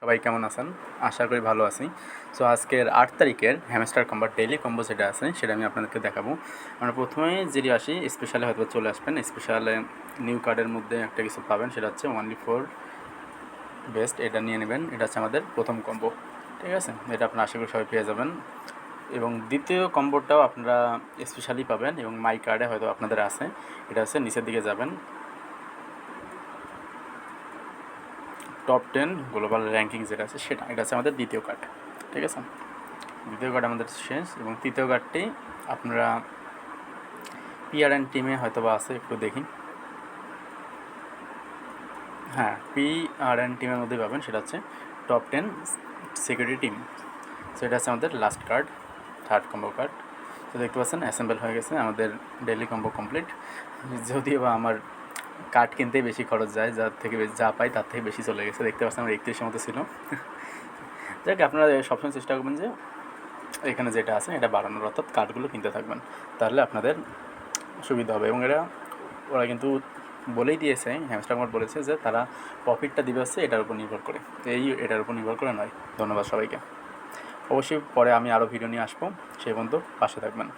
সবাই কেমন আছেন? আশা করি ভালো আছি। সো আজকের 8 তারিখের হ্যামস্টার কম্বো ডেইলি কম্বো যেটা আছে সেটা আমি আপনাদেরকে দেখাবো। আমরা প্রথমেই যদি আসি স্পেশালে হয়তো চলে আসবেন। স্পেশালে নিউ কার্ডের মধ্যে একটা কিছু পাবেন, সেটা হচ্ছে অনলি ফর বেস্ট। এটা নিয়ে নেবেন। এটা হচ্ছে আমাদের প্রথম কম্বো, ঠিক আছে? এটা আপনারা আশা করি সবাই পেয়ে যাবেন। এবং দ্বিতীয় কম্বোটাও আপনারা স্পেশালি পাবেন এবং মাই কার্ডে হয়তো আপনাদের আছে। এটা হচ্ছে নিচের দিকে যাবেন, টপ 10 গ্লোবাল র্যাঙ্কিং যেটা আছে সেটা, এটা হচ্ছে আমাদের দ্বিতীয় কার্ড, ঠিক আছে? দ্বিতীয় কার্ড আমাদের শেষ এবং তৃতীয় কার্ডটি আপনারা পিআরএন টিমে হয়তো বা আছে, একটু দেখি। হ্যাঁ, পিআরএন টিমের মধ্যে পাবেন, সেটা হচ্ছে টপ 10 সিকিউরিটি টিম। সো এটা হচ্ছে আমাদের last card, third combo card. তো দেখতে পাচ্ছেন অ্যাসেম্বল হয়ে গেছে আমাদের ডেইলি কম্বো কমপ্লিট। যদিও বা আমার কার্ড কিনতেই বেশি খরচ যায়, যার থেকে যা পাই তার থেকে বেশি চলে গেছে। দেখতে পাচ্ছেন আমার 31-এর মতো ছিল। যাক, আপনারা সবসময় চেষ্টা করবেন যে এখানে যেটা আছে এটা বাড়ানোর, অর্থাৎ কার্ডগুলো কিনতে থাকবেন, তাহলে আপনাদের সুবিধা হবে। এবং ওরা কিন্তু বলেই দিয়েছে, হ্যামস্টার কার্ড বলেছে যে তারা প্রফিটটা দিবে হচ্ছে এটার উপর নির্ভর করে, এটার উপর নির্ভর করে নয়। ধন্যবাদ সবাইকে। অবশ্যই পরে আমি আরও ভিডিও নিয়ে আসবো, সেই পর্যন্ত পাশে থাকবেন।